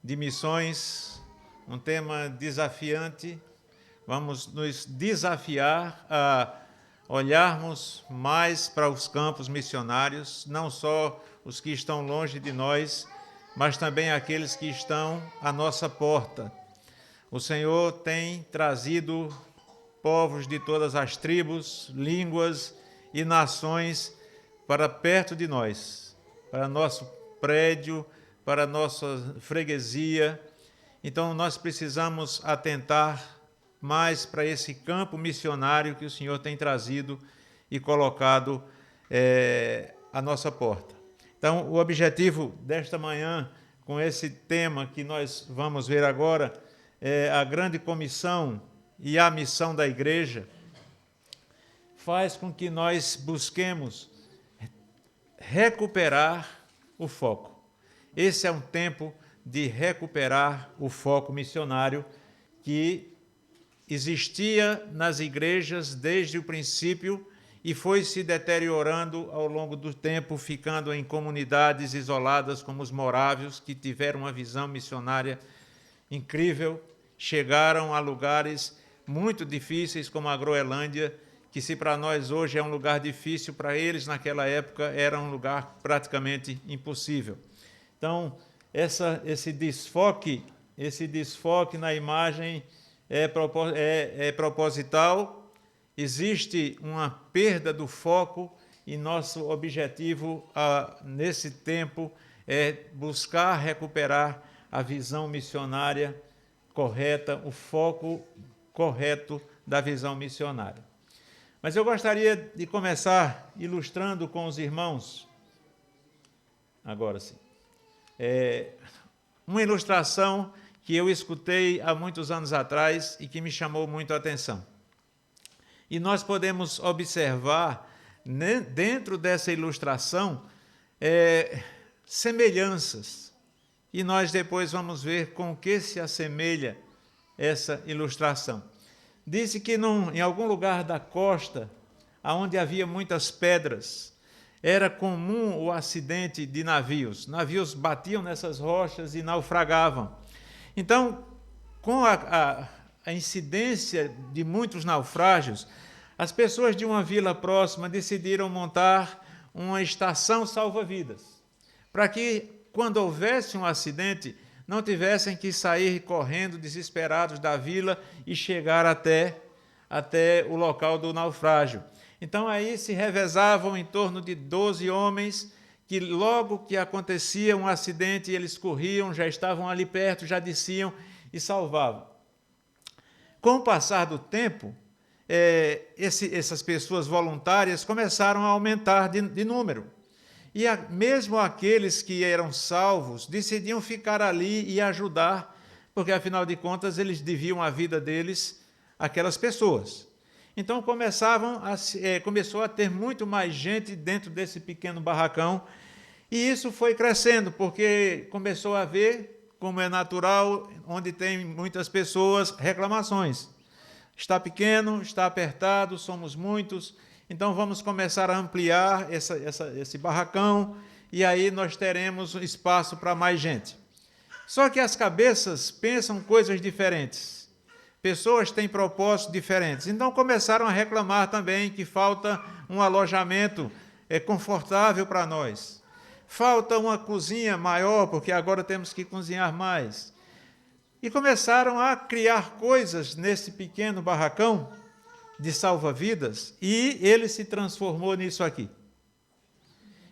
de missões, um tema desafiante. Vamos nos desafiar a olharmos mais para os campos missionários, não só os que estão longe de nós, mas também aqueles que estão à nossa porta. O Senhor tem trazido povos de todas as tribos, línguas e nações para perto de nós, para nosso prédio, para nossa freguesia. Então, nós precisamos atentar mais para esse campo missionário que o Senhor tem trazido e colocado à nossa porta. Então, o objetivo desta manhã, com esse tema que nós vamos ver agora, é a grande comissão e a missão da igreja, faz com que nós busquemos recuperar o foco. Esse é um tempo de recuperar o foco missionário que existia nas igrejas desde o princípio e foi se deteriorando ao longo do tempo, ficando em comunidades isoladas como os morávios, que tiveram uma visão missionária incrível, chegaram a lugares muito difíceis como a Groenlândia, que se para nós hoje é um lugar difícil, para eles naquela época era um lugar praticamente impossível. Então, esse desfoque na imagem é proposital, existe uma perda do foco e nosso objetivo nesse tempo é buscar recuperar a visão missionária correta, o foco correto da visão missionária. Mas eu gostaria de começar ilustrando com os irmãos, agora sim, uma ilustração que eu escutei há muitos anos atrás e que me chamou muito a atenção. E nós podemos observar, dentro dessa ilustração, semelhanças. E nós depois vamos ver com o que se assemelha essa ilustração. Disse que em algum lugar da costa, onde havia muitas pedras, era comum o acidente de navios. Navios batiam nessas rochas e naufragavam. Então, com a incidência de muitos naufrágios, as pessoas de uma vila próxima decidiram montar uma estação salva-vidas, para que, quando houvesse um acidente, não tivessem que sair correndo desesperados da vila e chegar até o local do naufrágio. Então, aí se revezavam em torno de 12 homens, que logo que acontecia um acidente, eles corriam, já estavam ali perto, já desciam e salvavam. Com o passar do tempo, essas pessoas voluntárias começaram a aumentar de número. E mesmo aqueles que eram salvos decidiam ficar ali e ajudar, porque, afinal de contas, eles deviam a vida deles àquelas pessoas. Então, começou a ter muito mais gente dentro desse pequeno barracão, e isso foi crescendo, porque começou a haver, como é natural, onde tem muitas pessoas, reclamações. Está pequeno, está apertado, somos muitos, então vamos começar a ampliar esse barracão, e aí nós teremos espaço para mais gente. Só que as cabeças pensam coisas diferentes. Pessoas têm propósitos diferentes. Então começaram a reclamar também que falta um alojamento confortável para nós. Falta uma cozinha maior, porque agora temos que cozinhar mais. E começaram a criar coisas nesse pequeno barracão de salva-vidas, e ele se transformou nisso aqui.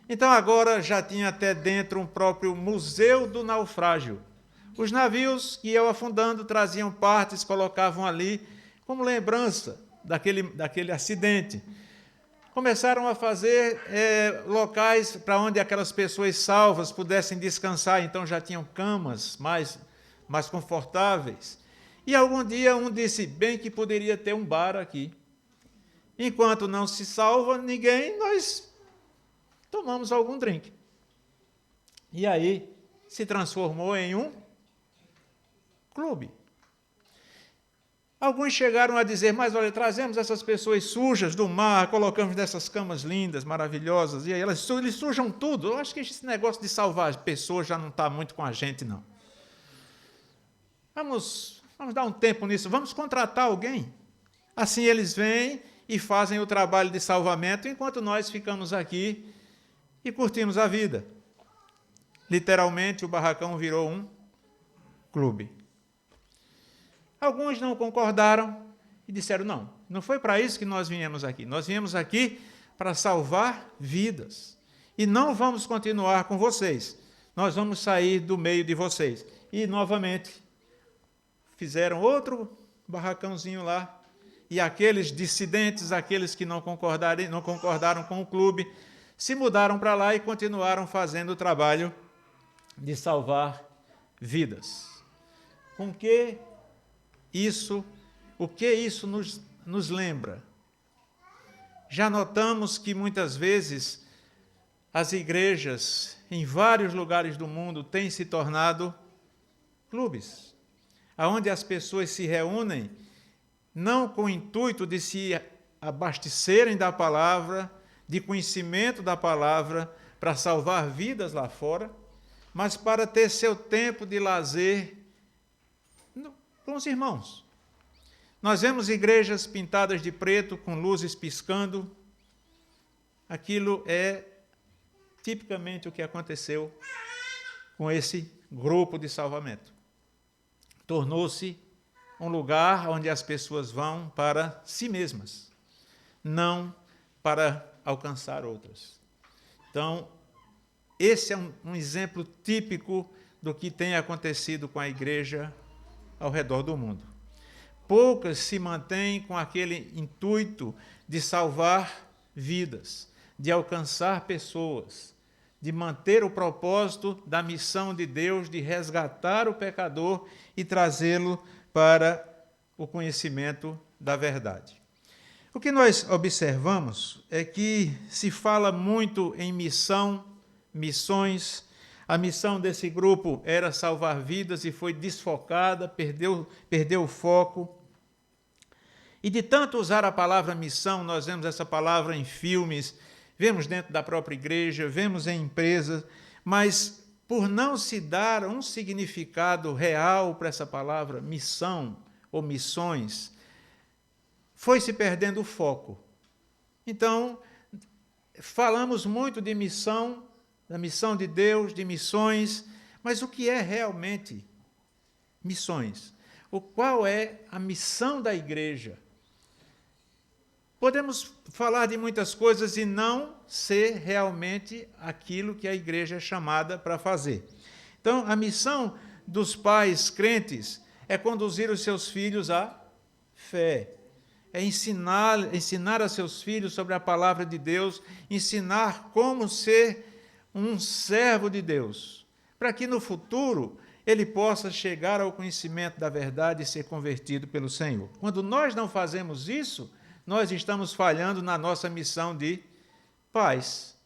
Então agora já tinha até dentro um próprio museu do naufrágio. Os navios que iam afundando traziam partes, colocavam ali como lembrança daquele acidente. Começaram a fazer locais para onde aquelas pessoas salvas pudessem descansar, então já tinham camas mais confortáveis. E algum dia um disse, bem que poderia ter um bar aqui. Enquanto não se salva ninguém, nós tomamos algum drink. E aí se transformou em um clube. Alguns chegaram a dizer, mas olha, trazemos essas pessoas sujas do mar, colocamos nessas camas lindas, maravilhosas, e aí eles sujam tudo. Eu acho que esse negócio de salvar pessoas já não está muito com a gente, não. Vamos dar um tempo nisso, vamos contratar alguém. Assim eles vêm e fazem o trabalho de salvamento, enquanto nós ficamos aqui e curtimos a vida. Literalmente, o barracão virou um clube. Alguns não concordaram e disseram, não foi para isso que nós viemos aqui. Nós viemos aqui para salvar vidas. E não vamos continuar com vocês. Nós vamos sair do meio de vocês. E, novamente, fizeram outro barracãozinho lá, e aqueles dissidentes, aqueles que não concordaram com o clube, se mudaram para lá e continuaram fazendo o trabalho de salvar vidas. O que isso nos lembra? Já notamos que muitas vezes as igrejas em vários lugares do mundo têm se tornado clubes, onde as pessoas se reúnem não com o intuito de se abastecerem da palavra, de conhecimento da palavra, para salvar vidas lá fora, mas para ter seu tempo de lazer com os irmãos. Nós vemos igrejas pintadas de preto, com luzes piscando. Aquilo é tipicamente o que aconteceu com esse grupo de salvamento. Tornou-se um lugar onde as pessoas vão para si mesmas, não para alcançar outras. Então, esse é um exemplo típico do que tem acontecido com a igreja ao redor do mundo. Poucas se mantêm com aquele intuito de salvar vidas, de alcançar pessoas, de manter o propósito da missão de Deus, de resgatar o pecador e trazê-lo para o conhecimento da verdade. O que nós observamos é que se fala muito em missões. A missão desse grupo era salvar vidas e foi desfocada, perdeu o foco. E de tanto usar a palavra missão, nós vemos essa palavra em filmes, vemos dentro da própria igreja, vemos em empresas, mas por não se dar um significado real para essa palavra missão ou missões, foi se perdendo o foco. Então, falamos muito de missão, da missão de Deus, de missões, mas o que é realmente missões? Qual é a missão da igreja? Podemos falar de muitas coisas e não ser realmente aquilo que a igreja é chamada para fazer. Então, a missão dos pais crentes é conduzir os seus filhos à fé, é ensinar a seus filhos sobre a palavra de Deus, ensinar como ser um servo de Deus, para que no futuro ele possa chegar ao conhecimento da verdade e ser convertido pelo Senhor. Quando nós não fazemos isso, nós estamos falhando na nossa missão de pais.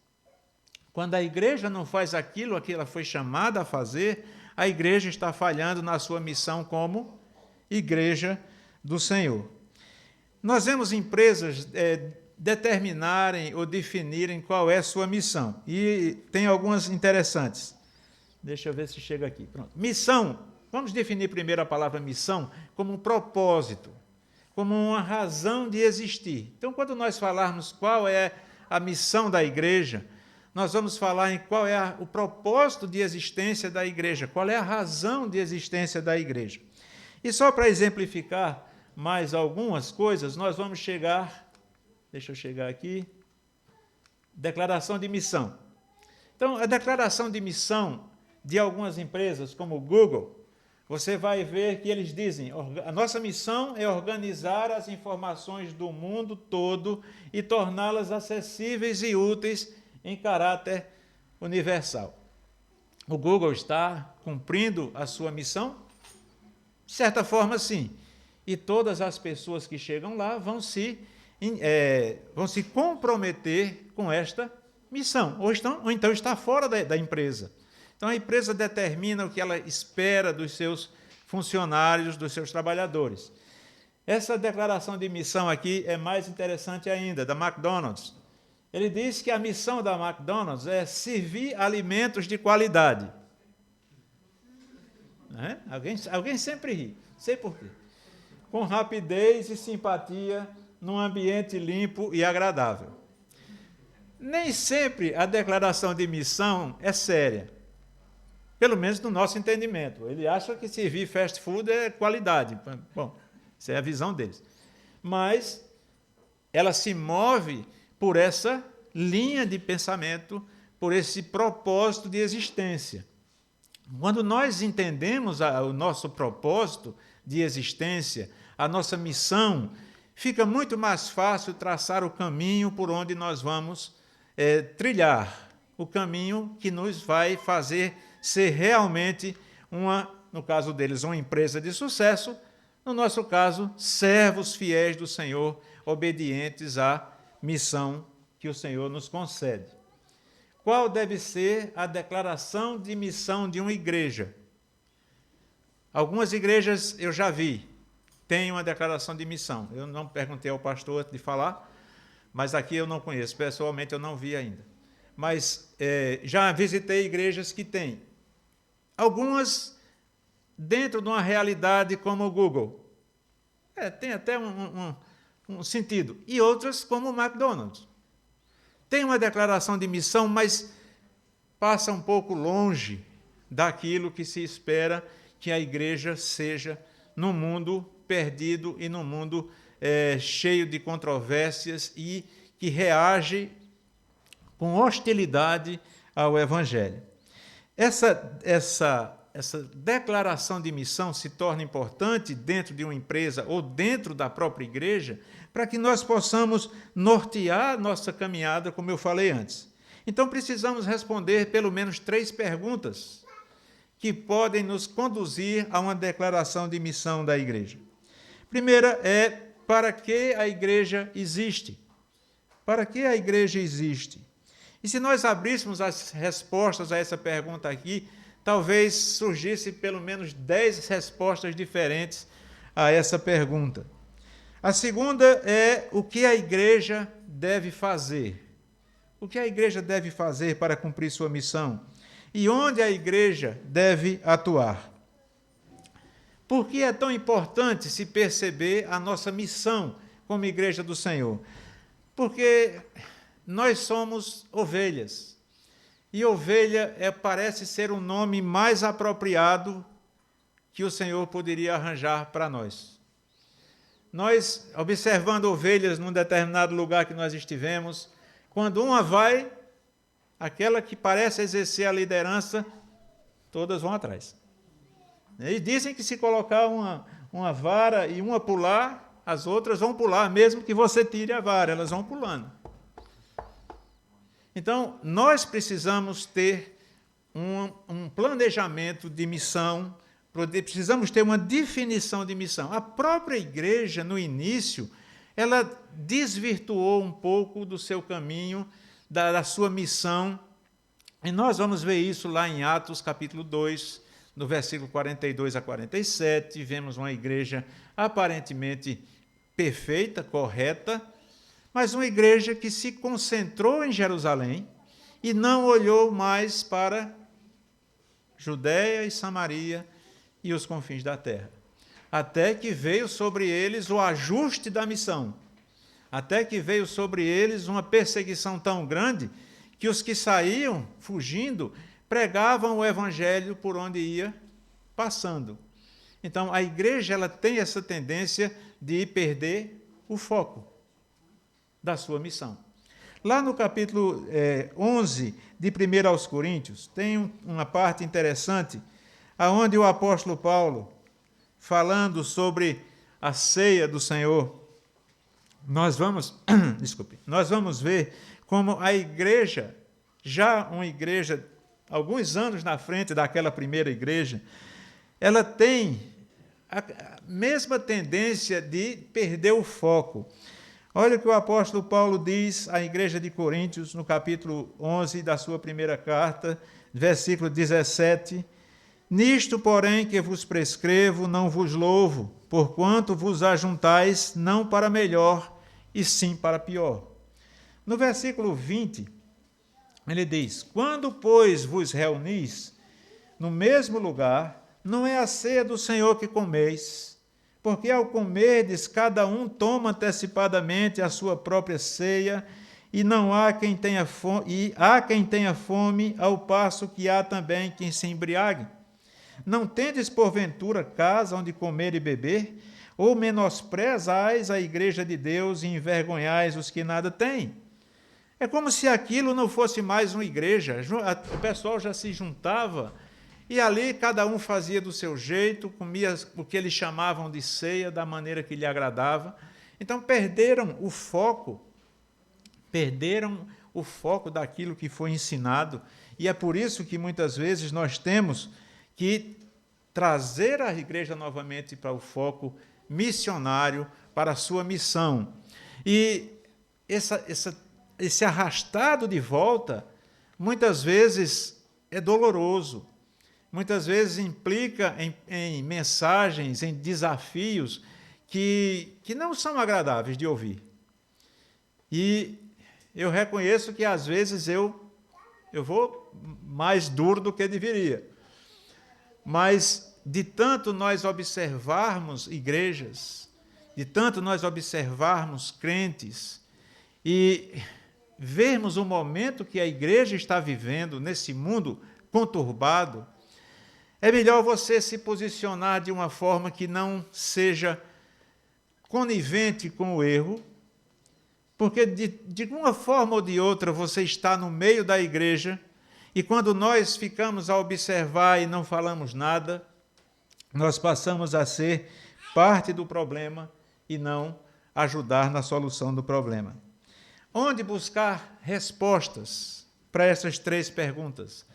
Quando a igreja não faz aquilo que ela foi chamada a fazer, a igreja está falhando na sua missão como igreja do Senhor. Nós vemos empresas determinarem ou definirem qual é a sua missão. E tem algumas interessantes. Deixa eu ver se chega aqui. Pronto. Missão. Vamos definir primeiro a palavra missão como um propósito, como uma razão de existir. Então, quando nós falarmos qual é a missão da igreja, nós vamos falar em qual é o propósito de existência da igreja, qual é a razão de existência da igreja. E só para exemplificar mais algumas coisas, nós vamos chegar, deixa eu chegar aqui, declaração de missão. Então, a declaração de missão de algumas empresas, como o Google, você vai ver que eles dizem, a nossa missão é organizar as informações do mundo todo e torná-las acessíveis e úteis em caráter universal. O Google está cumprindo a sua missão? De certa forma, sim. E todas as pessoas que chegam lá vão se comprometer com esta missão, ou então está fora da empresa. Então, a empresa determina o que ela espera dos seus funcionários, dos seus trabalhadores. Essa declaração de missão aqui é mais interessante ainda, da McDonald's. Ele diz que a missão da McDonald's é servir alimentos de qualidade. Né? Alguém sempre ri, não sei por quê. Com rapidez e simpatia, num ambiente limpo e agradável. Nem sempre a declaração de missão é séria, pelo menos no nosso entendimento. Ele acha que servir fast food é qualidade. Bom, essa é a visão deles. Mas ela se move por essa linha de pensamento, por esse propósito de existência. Quando nós entendemos o nosso propósito de existência, a nossa missão, fica muito mais fácil traçar o caminho por onde nós vamos trilhar, o caminho que nos vai fazer ser realmente no caso deles, uma empresa de sucesso, no nosso caso, servos fiéis do Senhor, obedientes à missão que o Senhor nos concede. Qual deve ser a declaração de missão de uma igreja? Algumas igrejas eu já vi, têm uma declaração de missão. Eu não perguntei ao pastor antes de falar, mas aqui eu não conheço, pessoalmente eu não vi ainda. Mas já visitei igrejas que têm. Algumas dentro de uma realidade como o Google. Tem até um sentido. E outras como o McDonald's. Tem uma declaração de missão, mas passa um pouco longe daquilo que se espera que a igreja seja num mundo perdido e num mundo cheio de controvérsias e que reage com hostilidade ao Evangelho. Essa declaração de missão se torna importante dentro de uma empresa ou dentro da própria igreja para que nós possamos nortear nossa caminhada, como eu falei antes. Então, precisamos responder pelo menos 3 perguntas que podem nos conduzir a uma declaração de missão da igreja. Primeira é: para que a igreja existe? Para que a igreja existe? E se nós abríssemos as respostas a essa pergunta aqui, talvez surgisse pelo menos 10 respostas diferentes a essa pergunta. A segunda é: o que a igreja deve fazer? O que a igreja deve fazer para cumprir sua missão? E onde a igreja deve atuar? Por que é tão importante se perceber a nossa missão como igreja do Senhor? Porque nós somos ovelhas. E ovelha parece ser um nome mais apropriado que o Senhor poderia arranjar para nós. Nós, observando ovelhas num determinado lugar que nós estivemos, quando uma vai, aquela que parece exercer a liderança, todas vão atrás. E dizem que se colocar uma vara e uma pular, as outras vão pular, mesmo que você tire a vara, elas vão pulando. Então, nós precisamos ter um planejamento de missão, precisamos ter uma definição de missão. A própria igreja, no início, ela desvirtuou um pouco do seu caminho, da sua missão, e nós vamos ver isso lá em Atos, capítulo 2, no versículo 42 a 47, vemos uma igreja aparentemente perfeita, correta, mas uma igreja que se concentrou em Jerusalém e não olhou mais para Judéia e Samaria e os confins da terra. Até que veio sobre eles o ajuste da missão. Até que veio sobre eles uma perseguição tão grande que os que saíam fugindo pregavam o evangelho por onde ia passando. Então, a igreja ela tem essa tendência de perder o foco da sua missão. Lá no capítulo 11 de 1 aos Coríntios, tem uma parte interessante, onde o apóstolo Paulo, falando sobre a ceia do Senhor, nós vamos ver como a igreja, já uma igreja, alguns anos na frente daquela primeira igreja, ela tem a mesma tendência de perder o foco. Olha o que o apóstolo Paulo diz à igreja de Coríntios, no capítulo 11 da sua primeira carta, versículo 17. Nisto, porém, que vos prescrevo, não vos louvo, porquanto vos ajuntais não para melhor, e sim para pior. No versículo 20, ele diz: quando, pois, vos reunis no mesmo lugar, não é a ceia do Senhor que comeis, porque ao comerdes, cada um toma antecipadamente a sua própria ceia, e não há quem tenha fome, e há quem tenha fome, ao passo que há também quem se embriague. Não tendes, porventura, casa onde comer e beber? Ou menosprezais a igreja de Deus e envergonhais os que nada têm? É como se aquilo não fosse mais uma igreja. O pessoal já se juntava e ali cada um fazia do seu jeito, comia o que eles chamavam de ceia, da maneira que lhe agradava. Então perderam o foco daquilo que foi ensinado. E é por isso que muitas vezes nós temos que trazer a igreja novamente para o foco missionário, para a sua missão. E esse arrastado de volta, muitas vezes é doloroso, muitas vezes implica em mensagens, em desafios que não são agradáveis de ouvir. E eu reconheço que, às vezes, eu vou mais duro do que deveria. Mas, de tanto nós observarmos igrejas, de tanto nós observarmos crentes e vermos o momento que a igreja está vivendo nesse mundo conturbado, é melhor você se posicionar de uma forma que não seja conivente com o erro, porque de uma forma ou de outra você está no meio da igreja, e quando nós ficamos a observar e não falamos nada, nós passamos a ser parte do problema e não ajudar na solução do problema. Onde buscar respostas para essas 3 perguntas?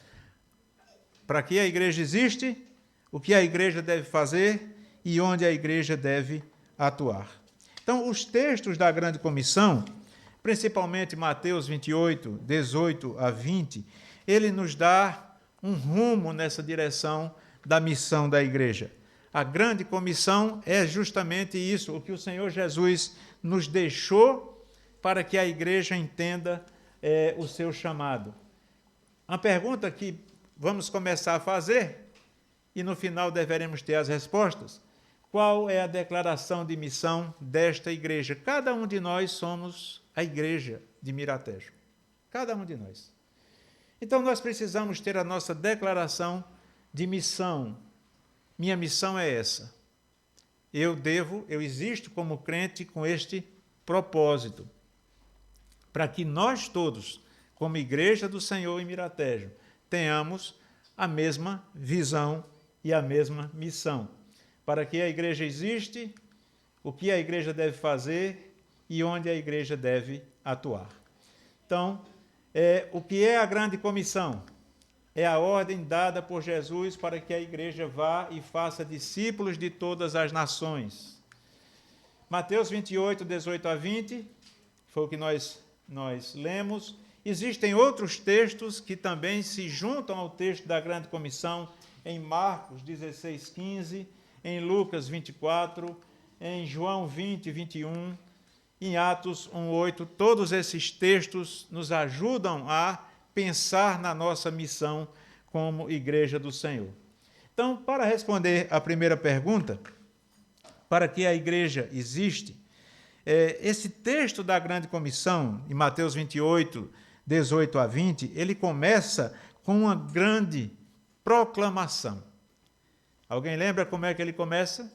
Para que a igreja existe, o que a igreja deve fazer e onde a igreja deve atuar. Então, os textos da Grande Comissão, principalmente Mateus 28, 18 a 20, ele nos dá um rumo nessa direção da missão da igreja. A Grande Comissão é justamente isso, o que o Senhor Jesus nos deixou para que a igreja entenda o seu chamado. Uma pergunta que vamos começar a fazer, e no final deveremos ter as respostas. Qual é a declaração de missão desta igreja? Cada um de nós somos a igreja de Miratejo. Cada um de nós. Então, nós precisamos ter a nossa declaração de missão. Minha missão é essa. Eu existo como crente com este propósito, para que nós todos, como igreja do Senhor em Miratejo, tenhamos a mesma visão e a mesma missão. Para que a igreja existe, o que a igreja deve fazer e onde a igreja deve atuar. Então, o que é a Grande Comissão? É a ordem dada por Jesus para que a igreja vá e faça discípulos de todas as nações. Mateus 28, 18 a 20, foi o que nós lemos. Existem outros textos que também se juntam ao texto da Grande Comissão, em Marcos 16, 15, em Lucas 24, em João 20, 21, em Atos 1, 8. Todos esses textos nos ajudam a pensar na nossa missão como igreja do Senhor. Então, para responder à primeira pergunta, para que a igreja existe, esse texto da Grande Comissão, em Mateus 28, 18 a 20, ele começa com uma grande proclamação. Alguém lembra como é que ele começa?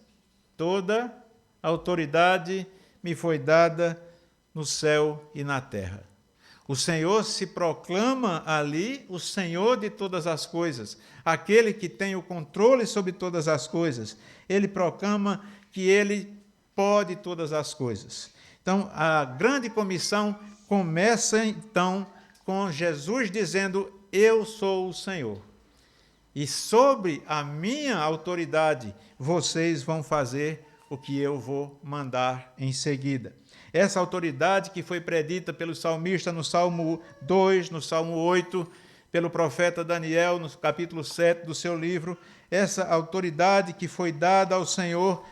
Toda autoridade me foi dada no céu e na terra. O Senhor se proclama ali o Senhor de todas as coisas, aquele que tem o controle sobre todas as coisas. Ele proclama que ele pode todas as coisas. Então, a Grande Comissão começa, então, com Jesus dizendo: eu sou o Senhor. E sobre a minha autoridade, vocês vão fazer o que eu vou mandar em seguida. Essa autoridade que foi predita pelo salmista no Salmo 2, no Salmo 8, pelo profeta Daniel, no capítulo 7 do seu livro, essa autoridade que foi dada ao Senhor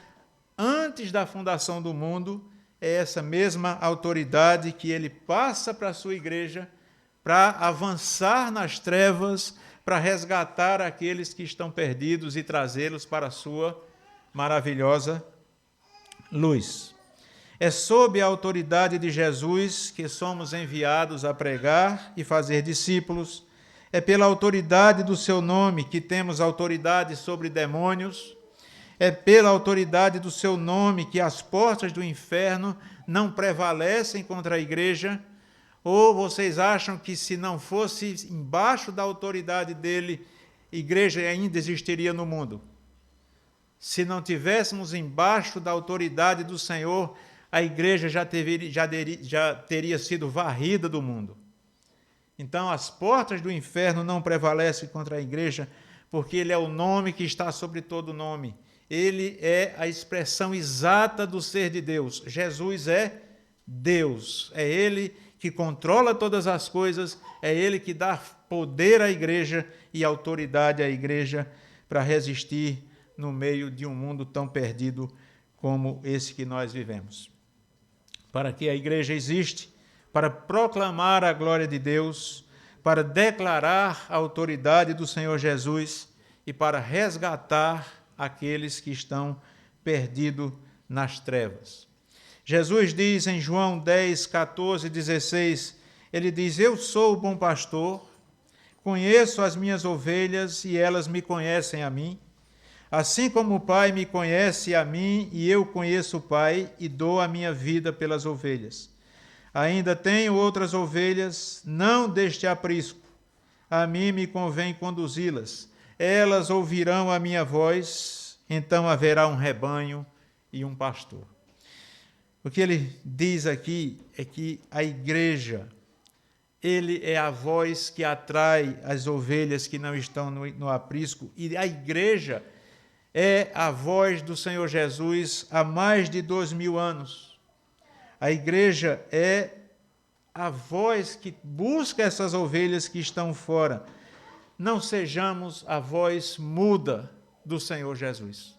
antes da fundação do mundo, é essa mesma autoridade que ele passa para a sua igreja para avançar nas trevas, para resgatar aqueles que estão perdidos e trazê-los para a sua maravilhosa luz. É sob a autoridade de Jesus que somos enviados a pregar e fazer discípulos. É pela autoridade do seu nome que temos autoridade sobre demônios. É pela autoridade do seu nome que as portas do inferno não prevalecem contra a igreja. Ou vocês acham que se não fosse embaixo da autoridade dele, a igreja ainda existiria no mundo? Se não tivéssemos embaixo da autoridade do Senhor, a igreja já teria sido varrida do mundo. Então, as portas do inferno não prevalecem contra a igreja, porque ele é o nome que está sobre todo nome. Ele é a expressão exata do ser de Deus. Jesus é Deus. É ele que controla todas as coisas, é ele que dá poder à igreja e autoridade à igreja para resistir no meio de um mundo tão perdido como esse que nós vivemos. Para que a igreja existe? Para proclamar a glória de Deus, para declarar a autoridade do Senhor Jesus e para resgatar aqueles que estão perdidos nas trevas. Jesus diz em João 10, 14, 16, ele diz: eu sou o bom pastor, conheço as minhas ovelhas e elas me conhecem a mim, assim como o Pai me conhece a mim e eu conheço o Pai e dou a minha vida pelas ovelhas. Ainda tenho outras ovelhas, não deste aprisco, a mim me convém conduzi-las. Elas ouvirão a minha voz, então haverá um rebanho e um pastor. O que ele diz aqui é que a igreja, ele é a voz que atrai as ovelhas que não estão no aprisco, e a igreja é a voz do Senhor Jesus há mais de 2000 anos. A igreja é a voz que busca essas ovelhas que estão fora. Não sejamos a voz muda do Senhor Jesus.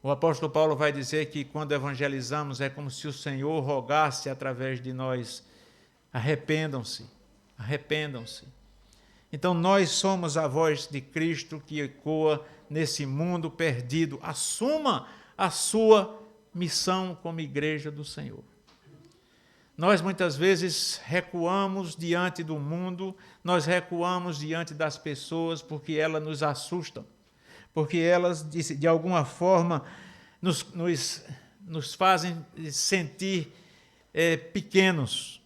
O apóstolo Paulo vai dizer que quando evangelizamos é como se o Senhor rogasse através de nós: arrependam-se, arrependam-se. Então nós somos a voz de Cristo que ecoa nesse mundo perdido. Assuma a sua missão como igreja do Senhor. Nós muitas vezes recuamos diante do mundo, nós recuamos diante das pessoas porque elas nos assustam, porque elas, de alguma forma, nos fazem sentir pequenos.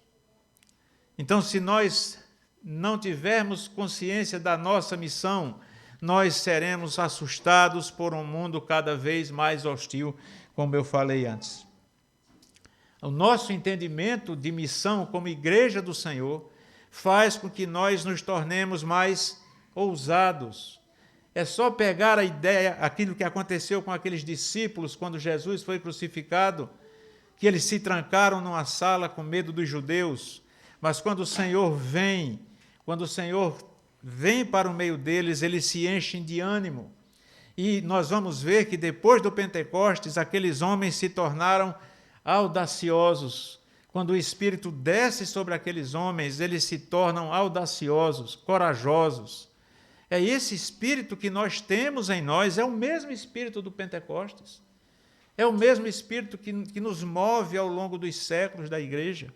Então, se nós não tivermos consciência da nossa missão, nós seremos assustados por um mundo cada vez mais hostil, como eu falei antes. O nosso entendimento de missão como igreja do Senhor faz com que nós nos tornemos mais ousados. É só pegar a ideia, aquilo que aconteceu com aqueles discípulos quando Jesus foi crucificado, que eles se trancaram numa sala com medo dos judeus, mas quando o Senhor vem para o meio deles, eles se enchem de ânimo. E nós vamos ver que depois do Pentecostes, aqueles homens se tornaram audaciosos. Quando o Espírito desce sobre aqueles homens, eles se tornam audaciosos, corajosos. É esse Espírito que nós temos em nós, é o mesmo Espírito do Pentecostes. É o mesmo Espírito que nos move ao longo dos séculos da igreja.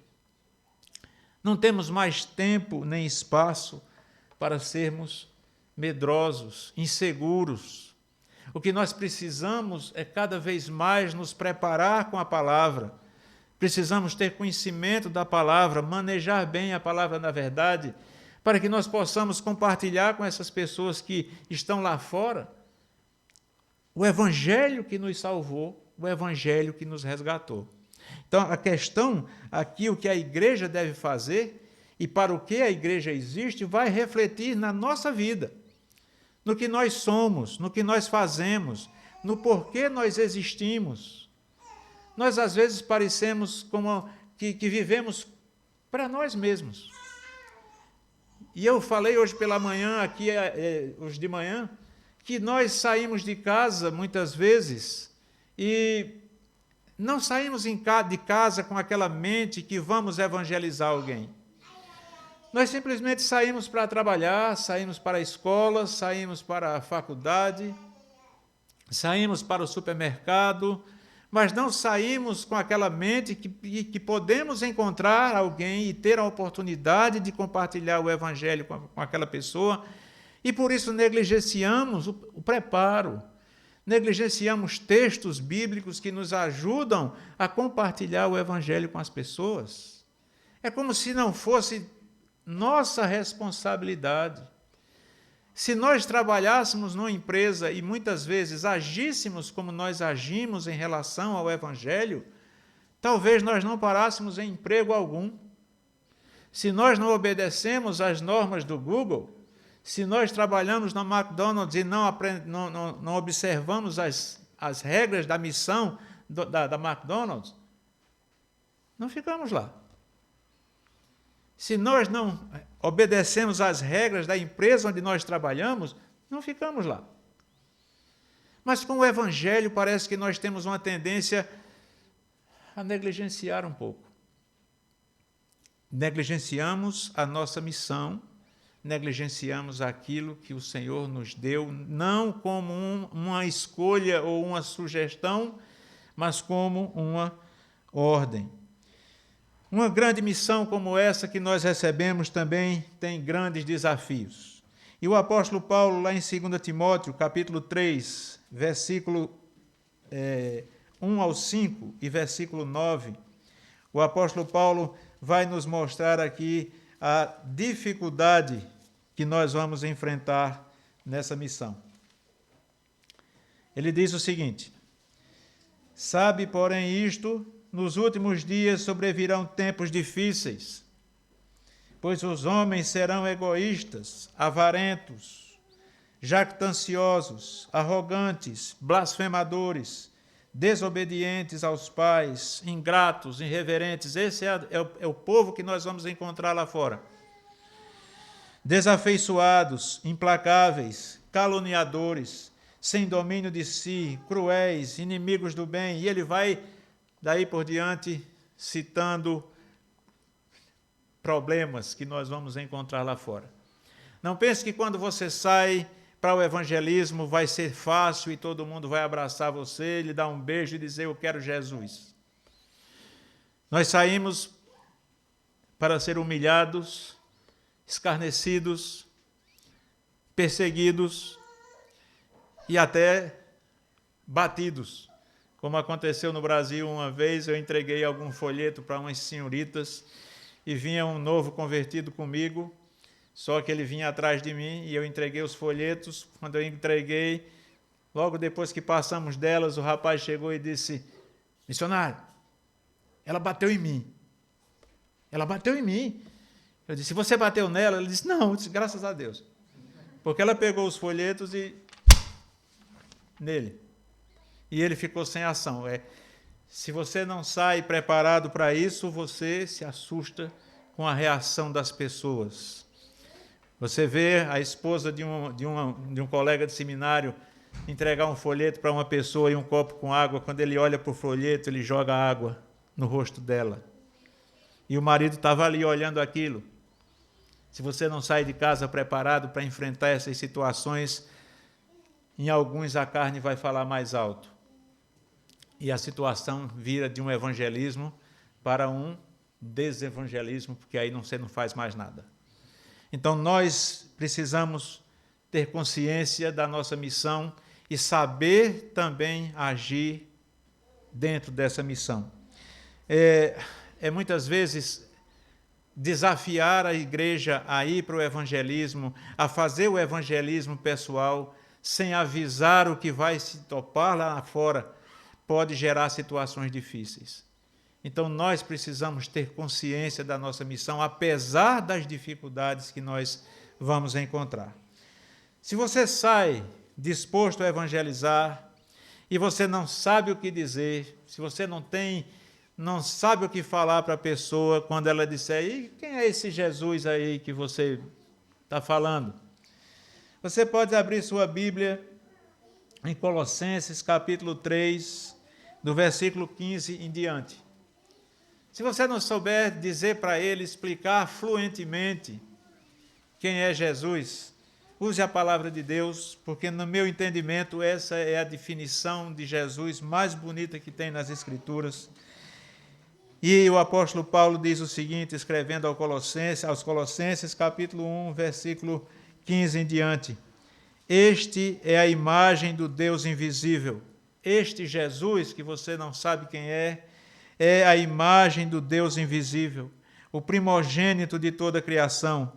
Não temos mais tempo nem espaço para sermos medrosos, inseguros. O que nós precisamos é cada vez mais nos preparar com a palavra. Precisamos ter conhecimento da palavra, manejar bem a palavra na verdade, para que nós possamos compartilhar com essas pessoas que estão lá fora o evangelho que nos salvou, o evangelho que nos resgatou. Então, a questão aqui, o que a igreja deve fazer e para o que a igreja existe, vai refletir na nossa vida, no que nós somos, no que nós fazemos, no porquê nós existimos. Nós, às vezes, parecemos como que vivemos para nós mesmos. E eu falei hoje pela manhã, aqui, hoje de manhã, que nós saímos de casa, muitas vezes, e não saímos de casa com aquela mente que vamos evangelizar alguém. Nós simplesmente saímos para trabalhar, saímos para a escola, saímos para a faculdade, saímos para o supermercado, mas não saímos com aquela mente que podemos encontrar alguém e ter a oportunidade de compartilhar o Evangelho com aquela pessoa, e por isso negligenciamos o preparo, negligenciamos textos bíblicos que nos ajudam a compartilhar o Evangelho com as pessoas. É como se não fosse nossa responsabilidade. Se nós trabalhássemos numa empresa e muitas vezes agíssemos como nós agimos em relação ao Evangelho, talvez nós não parássemos em emprego algum. Se nós não obedecemos às normas do Google, se nós trabalhamos na McDonald's e não observamos as regras da missão da McDonald's, não ficamos lá. Se nós não obedecemos às regras da empresa onde nós trabalhamos, não ficamos lá. Mas com o Evangelho parece que nós temos uma tendência a negligenciar um pouco. Negligenciamos a nossa missão, negligenciamos aquilo que o Senhor nos deu, não como uma escolha ou uma sugestão, mas como uma ordem. Uma grande missão como essa que nós recebemos também tem grandes desafios. E o apóstolo Paulo, lá em 2 Timóteo, capítulo 3, versículo 1 ao 5 e versículo 9, o apóstolo Paulo vai nos mostrar aqui a dificuldade que nós vamos enfrentar nessa missão. Ele diz o seguinte: sabe, porém, isto, nos últimos dias sobrevirão tempos difíceis, pois os homens serão egoístas, avarentos, jactanciosos, arrogantes, blasfemadores, desobedientes aos pais, ingratos, irreverentes. Esse é o povo que nós vamos encontrar lá fora. Desafeiçoados, implacáveis, caluniadores, sem domínio de si, cruéis, inimigos do bem. E ele vai daí por diante citando problemas que nós vamos encontrar lá fora. Não pense que quando você sai para o evangelismo vai ser fácil e todo mundo vai abraçar você, lhe dar um beijo e dizer: eu quero Jesus. Nós saímos para ser humilhados, escarnecidos, perseguidos e até batidos. Como aconteceu no Brasil uma vez, eu entreguei algum folheto para umas senhoritas e vinha um novo convertido comigo, só que ele vinha atrás de mim e eu entreguei os folhetos. Quando eu entreguei, logo depois que passamos delas, o rapaz chegou e disse: missionário, ela bateu em mim. Ela bateu em mim. Eu disse: você bateu nela? Ele disse: não. Eu disse: graças a Deus. Porque ela pegou os folhetos e nele. E ele ficou sem ação. Se você não sai preparado para isso, você se assusta com a reação das pessoas. Você vê a esposa de um colega de seminário entregar um folheto para uma pessoa e um copo com água. Quando ele olha para o folheto, ele joga água no rosto dela. E o marido estava ali olhando aquilo. Se você não sai de casa preparado para enfrentar essas situações, em alguns a carne vai falar mais alto. E a situação vira de um evangelismo para um desevangelismo, porque aí você não faz mais nada. Então, nós precisamos ter consciência da nossa missão e saber também agir dentro dessa missão. Muitas vezes desafiar a igreja a ir para o evangelismo, a fazer o evangelismo pessoal, sem avisar o que vai se topar lá fora, pode gerar situações difíceis. Então, nós precisamos ter consciência da nossa missão, apesar das dificuldades que nós vamos encontrar. Se você sai disposto a evangelizar e você não sabe o que dizer, se você não sabe o que falar para a pessoa quando ela disser: e quem é esse Jesus aí que você está falando? Você pode abrir sua Bíblia em Colossenses, capítulo 3, do versículo 15 em diante. Se você não souber dizer para ele, explicar fluentemente quem é Jesus, use a palavra de Deus, porque no meu entendimento essa é a definição de Jesus mais bonita que tem nas Escrituras. E o apóstolo Paulo diz o seguinte, escrevendo aos Colossenses, capítulo 1, versículo 15 em diante. Este é a imagem do Deus invisível. Este Jesus, que você não sabe quem é a imagem do Deus invisível, o primogênito de toda a criação,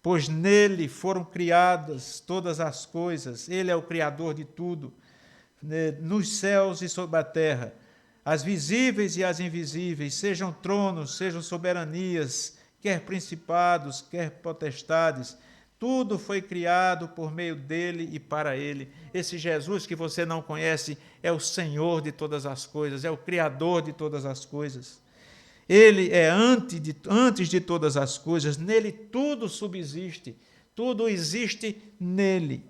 pois nele foram criadas todas as coisas, ele é o Criador de tudo, nos céus e sobre a terra, as visíveis e as invisíveis, sejam tronos, sejam soberanias, quer principados, quer potestades, tudo foi criado por meio dele e para ele. Esse Jesus que você não conhece é o Senhor de todas as coisas, é o Criador de todas as coisas. Ele é antes de todas as coisas, nele tudo subsiste, tudo existe nele.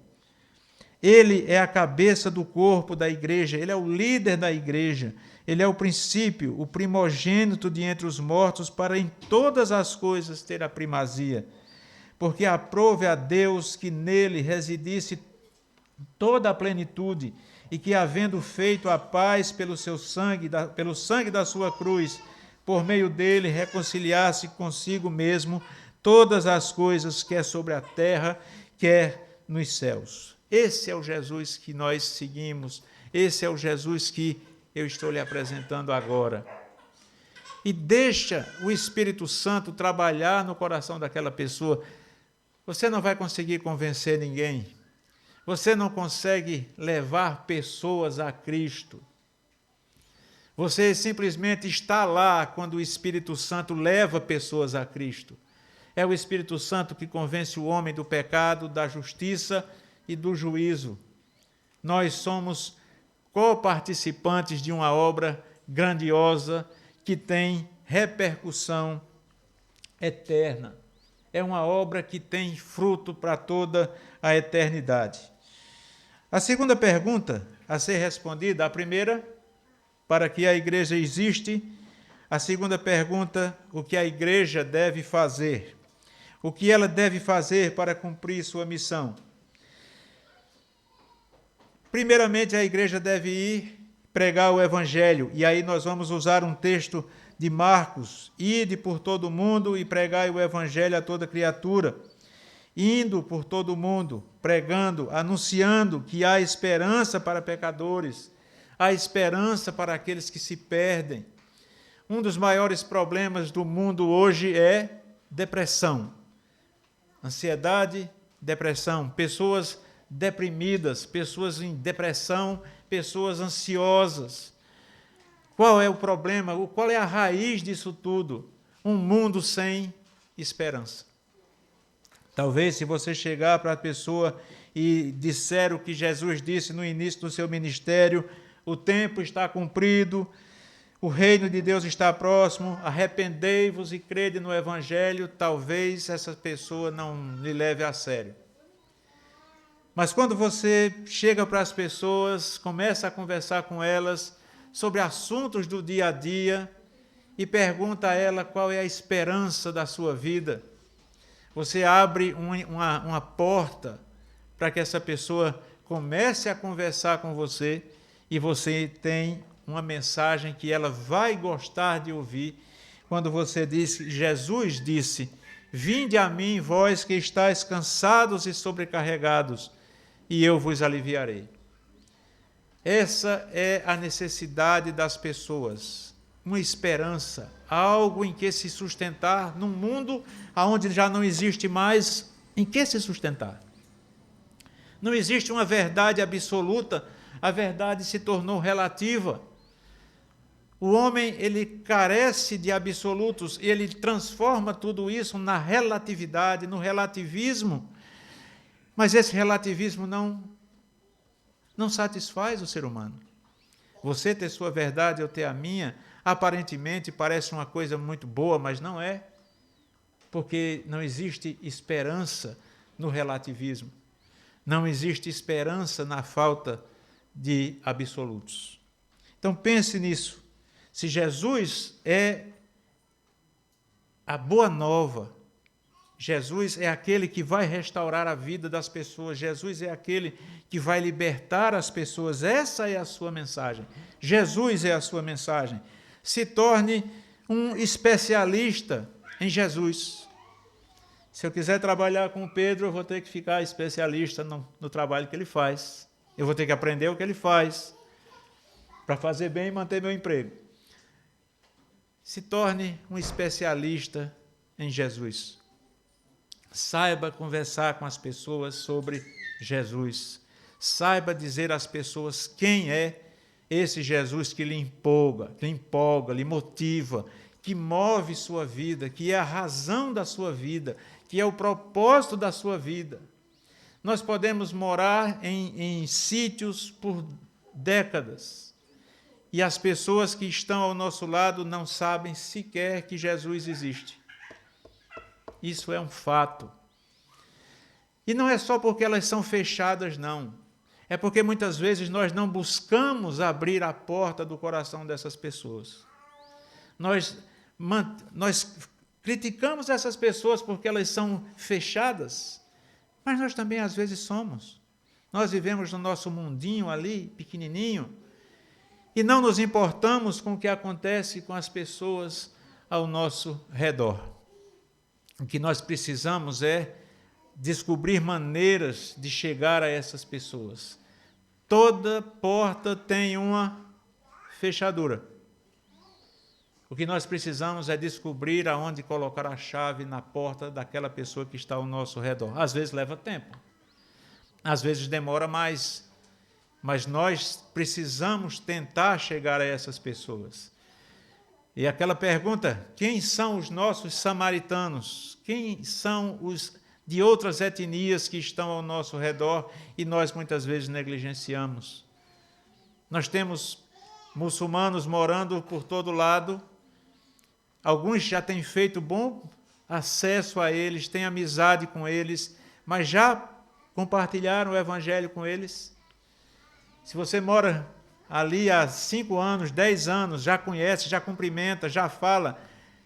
Ele é a cabeça do corpo da igreja, ele é o líder da igreja, ele é o princípio, o primogênito de entre os mortos, para em todas as coisas ter a primazia. Porque aprove a Deus que nele residisse toda a plenitude, e que, havendo feito a paz pelo sangue da sua cruz, por meio dele reconciliasse consigo mesmo todas as coisas, quer sobre a terra, quer nos céus. Esse é o Jesus que nós seguimos, esse é o Jesus que eu estou lhe apresentando agora. E deixa o Espírito Santo trabalhar no coração daquela pessoa. Você não vai conseguir convencer ninguém. Você não consegue levar pessoas a Cristo. Você simplesmente está lá quando o Espírito Santo leva pessoas a Cristo. É o Espírito Santo que convence o homem do pecado, da justiça e do juízo. Nós somos coparticipantes de uma obra grandiosa que tem repercussão eterna. É uma obra que tem fruto para toda a eternidade. A segunda pergunta a ser respondida, a primeira, para que a igreja existe. A segunda pergunta, o que a igreja deve fazer? O que ela deve fazer para cumprir sua missão? Primeiramente, a igreja deve ir pregar o evangelho, e aí nós vamos usar um texto de Marcos: ide por todo o mundo e pregai o evangelho a toda criatura. Indo por todo o mundo, pregando, anunciando que há esperança para pecadores, há esperança para aqueles que se perdem. Um dos maiores problemas do mundo hoje é depressão. Ansiedade, depressão, pessoas deprimidas, pessoas em depressão, pessoas ansiosas. Qual é o problema? Qual é a raiz disso tudo? Um mundo sem esperança. Talvez, se você chegar para a pessoa e disser o que Jesus disse no início do seu ministério: o tempo está cumprido, o reino de Deus está próximo, arrependei-vos e crede no evangelho, talvez essa pessoa não lhe leve a sério. Mas quando você chega para as pessoas, começa a conversar com elas sobre assuntos do dia a dia e pergunta a ela qual é a esperança da sua vida, você abre uma porta para que essa pessoa comece a conversar com você, e você tem uma mensagem que ela vai gostar de ouvir, quando você diz: Jesus disse, vinde a mim, vós que estáis cansados e sobrecarregados, e eu vos aliviarei. Essa é a necessidade das pessoas, uma esperança, algo em que se sustentar num mundo onde já não existe mais em que se sustentar. Não existe uma verdade absoluta, a verdade se tornou relativa. O homem, ele carece de absolutos, ele transforma tudo isso na relatividade, no relativismo. Mas esse relativismo não satisfaz o ser humano. Você ter sua verdade, eu ter a minha, aparentemente parece uma coisa muito boa, mas não é, porque não existe esperança no relativismo. Não existe esperança na falta de absolutos. Então pense nisso. Se Jesus é a boa nova. Jesus é aquele que vai restaurar a vida das pessoas. Jesus é aquele que vai libertar as pessoas. Essa é a sua mensagem. Jesus é a sua mensagem. Se torne um especialista em Jesus. Se eu quiser trabalhar com o Pedro, eu vou ter que ficar especialista no trabalho que ele faz. Eu vou ter que aprender o que ele faz para fazer bem e manter meu emprego. Se torne um especialista em Jesus. Saiba conversar com as pessoas sobre Jesus. Saiba dizer às pessoas quem é esse Jesus que lhe empolga, lhe motiva, que move sua vida, que é a razão da sua vida, que é o propósito da sua vida. Nós podemos morar em sítios por décadas e as pessoas que estão ao nosso lado não sabem sequer que Jesus existe. Isso é um fato. E não é só porque elas são fechadas, não. É porque muitas vezes nós não buscamos abrir a porta do coração dessas pessoas. Nós criticamos essas pessoas porque elas são fechadas, mas nós também às vezes somos. Nós vivemos no nosso mundinho ali, pequenininho, e não nos importamos com o que acontece com as pessoas ao nosso redor. O que nós precisamos é descobrir maneiras de chegar a essas pessoas. Toda porta tem uma fechadura. O que nós precisamos é descobrir aonde colocar a chave na porta daquela pessoa que está ao nosso redor. Às vezes leva tempo, às vezes demora mais, mas nós precisamos tentar chegar a essas pessoas. E aquela pergunta, quem são os nossos samaritanos? Quem são os de outras etnias que estão ao nosso redor e nós muitas vezes negligenciamos? Nós temos muçulmanos morando por todo lado, alguns já têm feito bom acesso a eles, têm amizade com eles, mas já compartilharam o evangelho com eles? Se você mora ali há 5 anos, 10 anos, já conhece, já cumprimenta, já fala,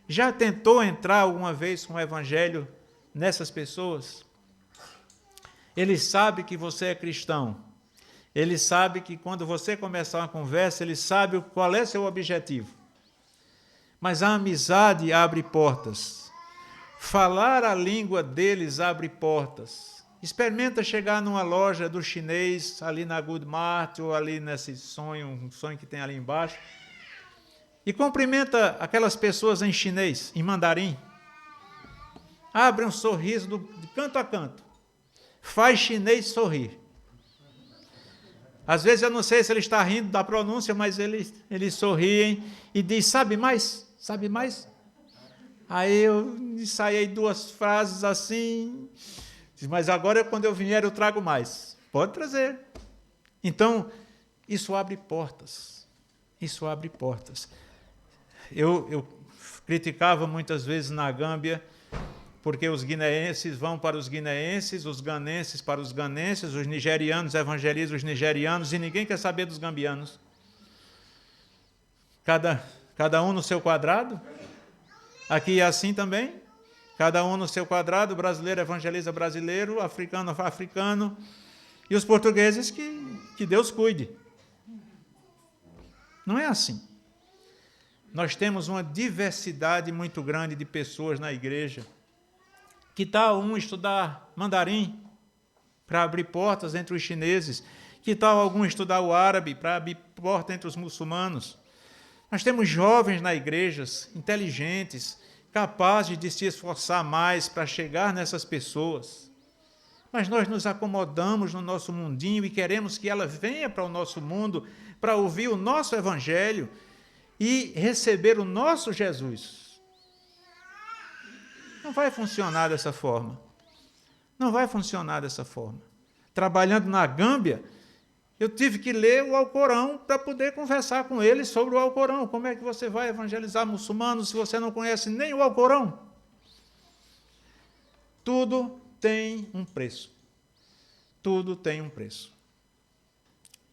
já tentou entrar alguma vez com o evangelho nessas pessoas? Ele sabe que você é cristão. Ele sabe que quando você começar uma conversa, ele sabe qual é seu objetivo. Mas a amizade abre portas. Falar a língua deles abre portas. Experimenta chegar numa loja do chinês, ali na Good Mart, ou ali nesse um sonho que tem ali embaixo, e cumprimenta aquelas pessoas em chinês, em mandarim. Abre um sorriso de canto a canto. Faz chinês sorrir. Às vezes eu não sei se ele está rindo da pronúncia, mas eles sorriem e diz, sabe mais? Sabe mais? Aí eu ensaiei 2 frases assim, mas agora quando eu vier eu trago mais. Pode trazer. Então, isso abre portas. Isso abre portas. Eu criticava muitas vezes na Gâmbia, porque os guineenses vão para os guineenses, os ganenses para os ganenses, os nigerianos evangelizam os nigerianos, e ninguém quer saber dos gambianos. Cada um no seu quadrado. Aqui é assim também. Cada um no seu quadrado, brasileiro evangeliza brasileiro, africano, africano, e os portugueses que Deus cuide. Não é assim. Nós temos uma diversidade muito grande de pessoas na igreja. Que tal um estudar mandarim para abrir portas entre os chineses? Que tal algum estudar o árabe para abrir porta entre os muçulmanos? Nós temos jovens na igreja, inteligentes, capazes de se esforçar mais para chegar nessas pessoas. Mas nós nos acomodamos no nosso mundinho e queremos que ela venha para o nosso mundo para ouvir o nosso evangelho e receber o nosso Jesus. Não vai funcionar dessa forma. Não vai funcionar dessa forma. Trabalhando na Gâmbia, eu tive que ler o Alcorão para poder conversar com eles sobre o Alcorão. Como é que você vai evangelizar muçulmanos se você não conhece nem o Alcorão? Tudo tem um preço. Tudo tem um preço.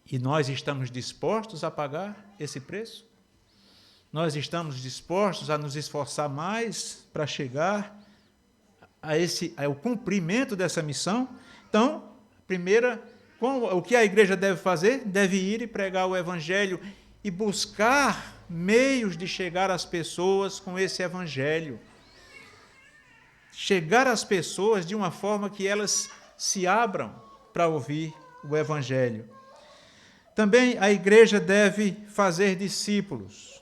E nós estamos dispostos a pagar esse preço? Nós estamos dispostos a nos esforçar mais para chegar ao cumprimento dessa missão? Então, primeira, o que a igreja deve fazer? Deve ir e pregar o evangelho e buscar meios de chegar às pessoas com esse evangelho. Chegar às pessoas de uma forma que elas se abram para ouvir o evangelho. Também a igreja deve fazer discípulos.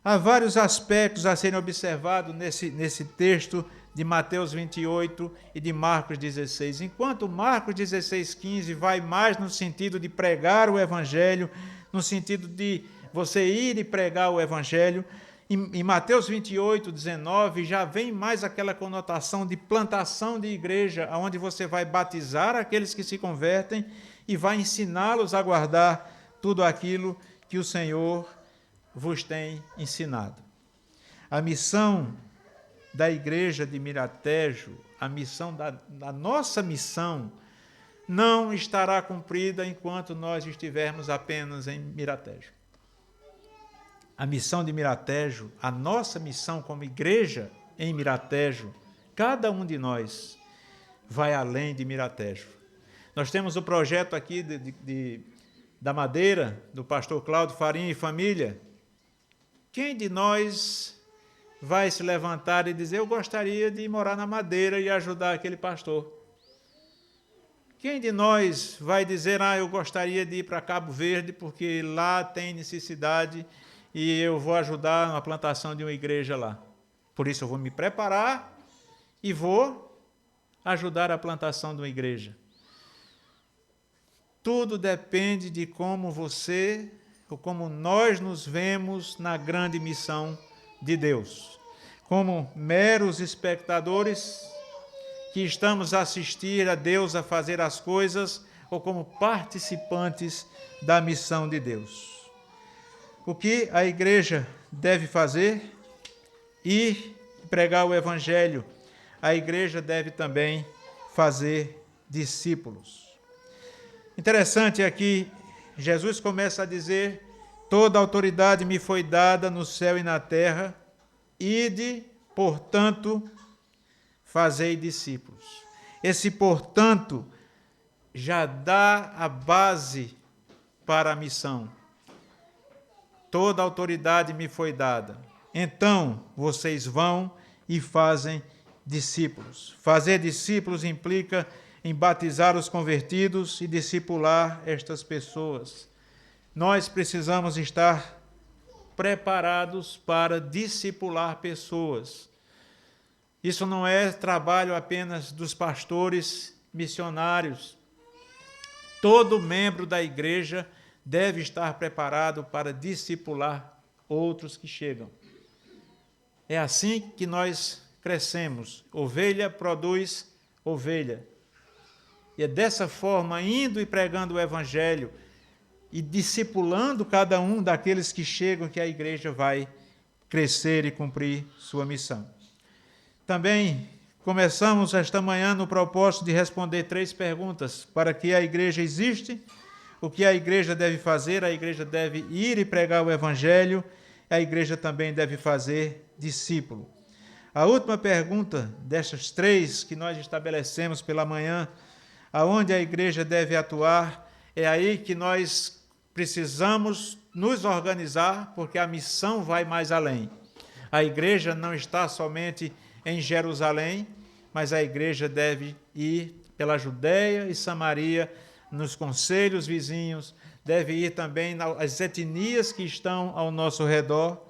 Há vários aspectos a serem observados nesse texto de Mateus 28 e de Marcos 16. Enquanto Marcos 16:15 vai mais no sentido de pregar o evangelho, no sentido de você ir e pregar o evangelho, em Mateus 28:19 já vem mais aquela conotação de plantação de igreja, onde você vai batizar aqueles que se convertem e vai ensiná-los a guardar tudo aquilo que o Senhor vos tem ensinado. A missão da igreja de Miratejo, a nossa missão, não estará cumprida enquanto nós estivermos apenas em Miratejo. A missão de Miratejo, a nossa missão como igreja em Miratejo, cada um de nós vai além de Miratejo. Nós temos o projeto aqui da Madeira, do pastor Cláudio Farinha e família. Quem de nós vai se levantar e dizer: eu gostaria de morar na Madeira e ajudar aquele pastor? Quem de nós vai dizer: eu gostaria de ir para Cabo Verde porque lá tem necessidade e eu vou ajudar na plantação de uma igreja lá? Por isso eu vou me preparar e vou ajudar a plantação de uma igreja. Tudo depende de como você, ou como nós nos vemos na grande missão de Deus. Como meros espectadores que estamos a assistir a Deus a fazer as coisas, ou como participantes da missão de Deus. O que a igreja deve fazer? Ir pregar o evangelho. A igreja deve também fazer discípulos. Interessante aqui, Jesus começa a dizer: toda autoridade me foi dada no céu e na terra, ide, portanto, fazei discípulos. Esse portanto já dá a base para a missão. Toda autoridade me foi dada. Então, vocês vão e fazem discípulos. Fazer discípulos implica em batizar os convertidos e discipular estas pessoas. Nós precisamos estar preparados para discipular pessoas. Isso não é trabalho apenas dos pastores missionários. Todo membro da igreja deve estar preparado para discipular outros que chegam. É assim que nós crescemos. Ovelha produz ovelha. E é dessa forma, indo e pregando o evangelho e discipulando cada um daqueles que chegam, que a igreja vai crescer e cumprir sua missão. Também começamos esta manhã no propósito de responder 3 perguntas. Para que a igreja existe? O que a igreja deve fazer? A igreja deve ir e pregar o evangelho. A igreja também deve fazer discípulo. A última pergunta destas 3 que nós estabelecemos pela manhã, aonde a igreja deve atuar, é aí que nós precisamos nos organizar, porque a missão vai mais além. A igreja não está somente em Jerusalém, mas a igreja deve ir pela Judéia e Samaria, nos concelhos vizinhos, deve ir também às etnias que estão ao nosso redor,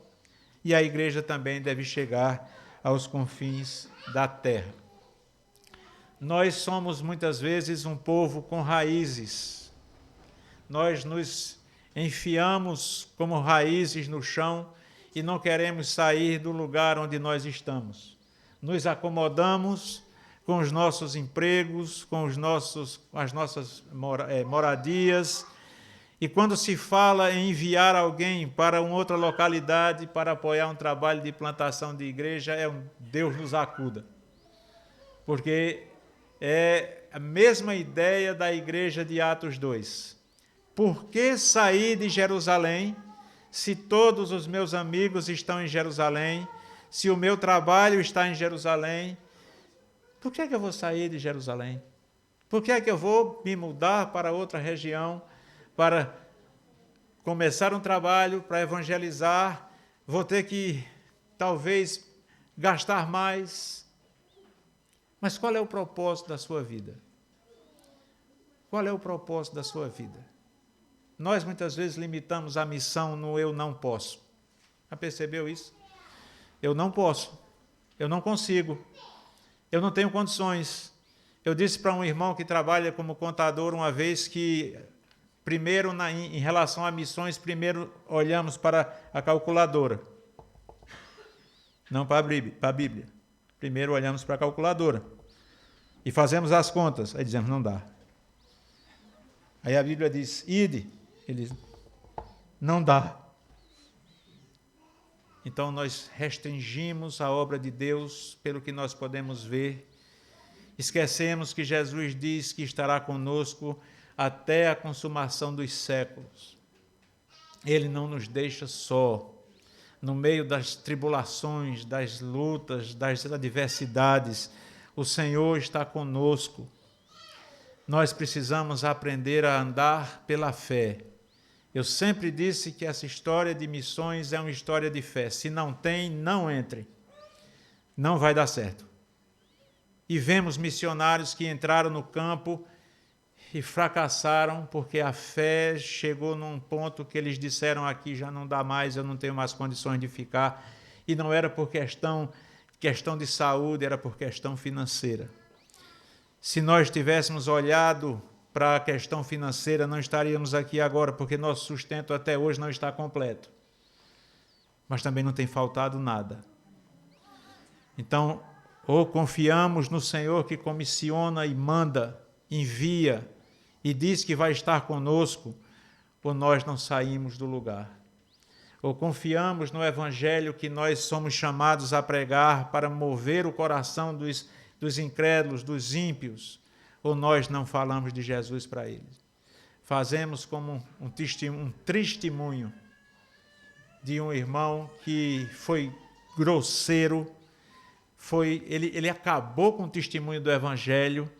e a igreja também deve chegar aos confins da terra. Nós somos muitas vezes um povo com raízes. Nós nos enfiamos como raízes no chão e não queremos sair do lugar onde nós estamos. Nos acomodamos com os nossos empregos, com as nossas moradias, e quando se fala em enviar alguém para uma outra localidade para apoiar um trabalho de plantação de igreja, Deus nos acuda. Porque é a mesma ideia da igreja de Atos 2. Por que sair de Jerusalém, se todos os meus amigos estão em Jerusalém, se o meu trabalho está em Jerusalém, por que é que eu vou sair de Jerusalém? Por que é que eu vou me mudar para outra região, para começar um trabalho, para evangelizar? Vou ter que, talvez, gastar mais. Mas qual é o propósito da sua vida? Qual é o propósito da sua vida? Nós, muitas vezes, limitamos a missão no eu não posso. Já percebeu isso? Eu não posso, eu não consigo, eu não tenho condições. Eu disse para um irmão que trabalha como contador uma vez que, primeiro, em relação a missões, primeiro olhamos para a calculadora, não para a Bíblia. Primeiro olhamos para a calculadora e fazemos as contas. Aí dizemos, não dá. Aí a Bíblia diz, ide. Ele diz, não dá. Então nós restringimos a obra de Deus pelo que nós podemos ver. Esquecemos que Jesus diz que estará conosco até a consumação dos séculos. Ele não nos deixa só. No meio das tribulações, das lutas, das adversidades, o Senhor está conosco. Nós precisamos aprender a andar pela fé. Eu sempre disse que essa história de missões é uma história de fé. Se não tem, não entre. Não vai dar certo. E vemos missionários que entraram no campo e fracassaram porque a fé chegou num ponto que eles disseram, aqui já não dá mais, eu não tenho mais condições de ficar. E não era por questão de saúde, era por questão financeira. Se nós tivéssemos olhado para a questão financeira, não estaríamos aqui agora, porque nosso sustento até hoje não está completo. Mas também não tem faltado nada. Então, ou confiamos no Senhor que comissiona e manda, envia e diz que vai estar conosco, ou nós não saímos do lugar. Ou confiamos no Evangelho que nós somos chamados a pregar para mover o coração dos incrédulos, dos ímpios, ou nós não falamos de Jesus para eles. Fazemos como um testemunho de um irmão que foi grosseiro, ele acabou com o testemunho do Evangelho,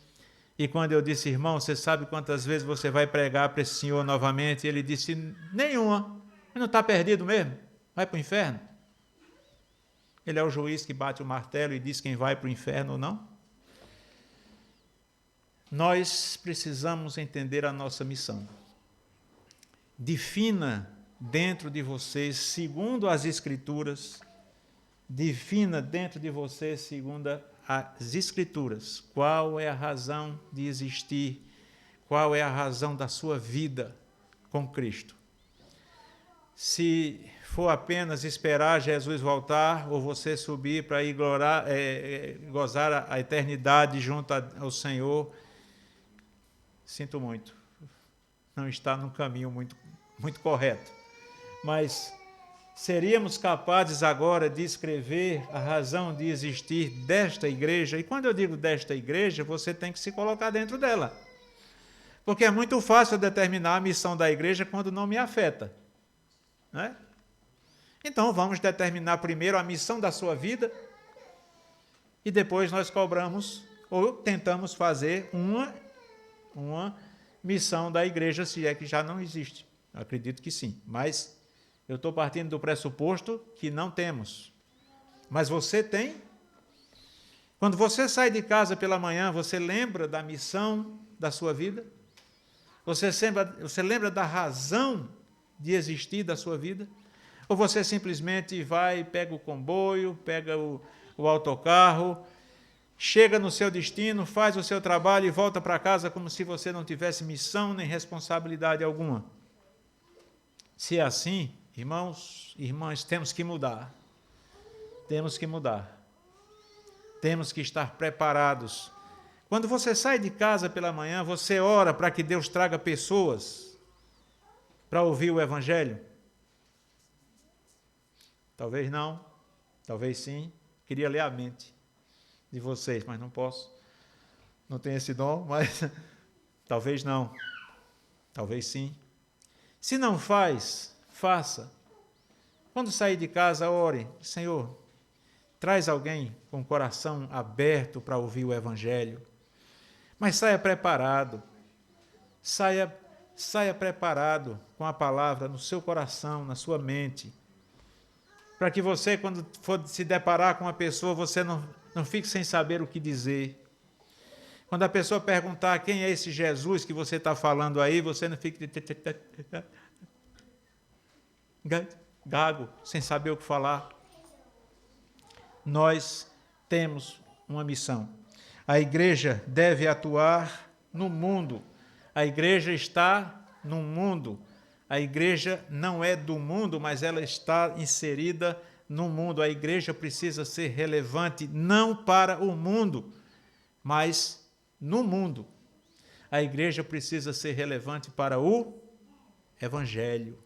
e quando eu disse, irmão, você sabe quantas vezes você vai pregar para esse senhor novamente? Ele disse, nenhuma, ele não está perdido mesmo, vai para o inferno. Ele é o juiz que bate o martelo e diz quem vai para o inferno ou não. Nós precisamos entender a nossa missão. Defina dentro de vocês, segundo as Escrituras, qual é a razão de existir, qual é a razão da sua vida com Cristo. Se for apenas esperar Jesus voltar, ou você subir para ir gozar a eternidade junto ao Senhor, sinto muito, não está num caminho muito correto. Mas seríamos capazes agora de escrever a razão de existir desta igreja, e quando eu digo desta igreja, você tem que se colocar dentro dela. Porque é muito fácil determinar a missão da igreja quando não me afeta. Não é? Então vamos determinar primeiro a missão da sua vida, e depois nós cobramos, ou tentamos fazer uma missão da igreja, se é que já não existe. Eu acredito que sim, mas eu estou partindo do pressuposto que não temos. Mas você tem. Quando você sai de casa pela manhã, você lembra da missão da sua vida? Você lembra da razão de existir da sua vida? Ou você simplesmente vai, pega o comboio, pega o autocarro, chega no seu destino, faz o seu trabalho e volta para casa como se você não tivesse missão nem responsabilidade alguma? Se é assim, irmãos e irmãs, temos que mudar. Temos que mudar. Temos que estar preparados. Quando você sai de casa pela manhã, você ora para que Deus traga pessoas para ouvir o Evangelho? Talvez não, talvez sim. Queria ler a mente de vocês, mas não posso. Não tenho esse dom, mas talvez não. Talvez sim. Se não faz, faça. Quando sair de casa, ore, Senhor, traz alguém com o coração aberto para ouvir o Evangelho. Mas saia preparado. Saia preparado com a palavra no seu coração, na sua mente. Para que você, quando for se deparar com uma pessoa, você não fique sem saber o que dizer. Quando a pessoa perguntar quem é esse Jesus que você está falando aí, você não fique gago, sem saber o que falar. Nós temos uma missão. A igreja deve atuar no mundo. A igreja está no mundo. A igreja não é do mundo, mas ela está inserida no mundo. A igreja precisa ser relevante não para o mundo, mas no mundo. A igreja precisa ser relevante para o Evangelho.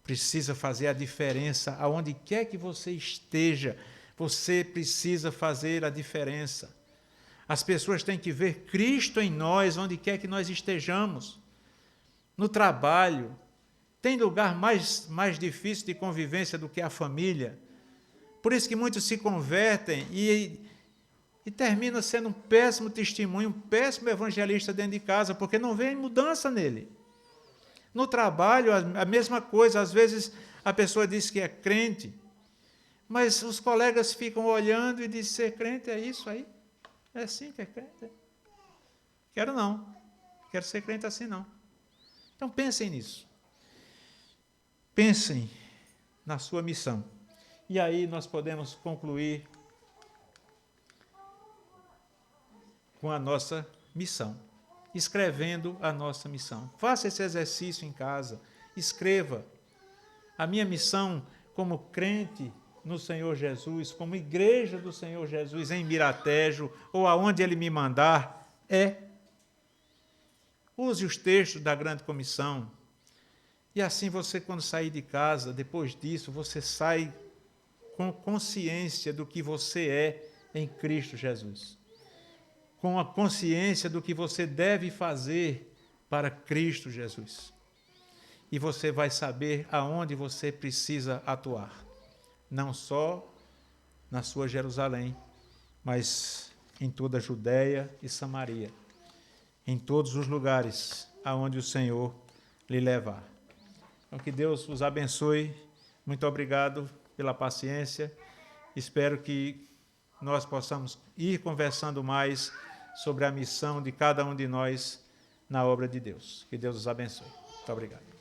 Precisa fazer a diferença aonde quer que você esteja. Você precisa fazer a diferença. As pessoas têm que ver Cristo em nós, onde quer que nós estejamos. No trabalho. Tem lugar mais difícil de convivência do que a família. Por isso que muitos se convertem e termina sendo um péssimo testemunho, um péssimo evangelista dentro de casa, porque não vem mudança nele. No trabalho, a mesma coisa. Às vezes a pessoa diz que é crente, mas os colegas ficam olhando e dizem, ser crente é isso aí? É assim que é crente? Quero não. Quero ser crente assim não. Então pensem nisso. Pensem na sua missão. E aí nós podemos concluir com a nossa missão, escrevendo a nossa missão. Faça esse exercício em casa, escreva. A minha missão como crente no Senhor Jesus, como igreja do Senhor Jesus em Miratejo, ou aonde Ele me mandar, use os textos da grande comissão, e assim você, quando sair de casa, depois disso, você sai com consciência do que você é em Cristo Jesus. Com a consciência do que você deve fazer para Cristo Jesus. E você vai saber aonde você precisa atuar. Não só na sua Jerusalém, mas em toda a Judéia e Samaria. Em todos os lugares aonde o Senhor lhe levar. Então, que Deus os abençoe. Muito obrigado pela paciência. Espero que nós possamos ir conversando mais sobre a missão de cada um de nós na obra de Deus. Que Deus os abençoe. Muito obrigado.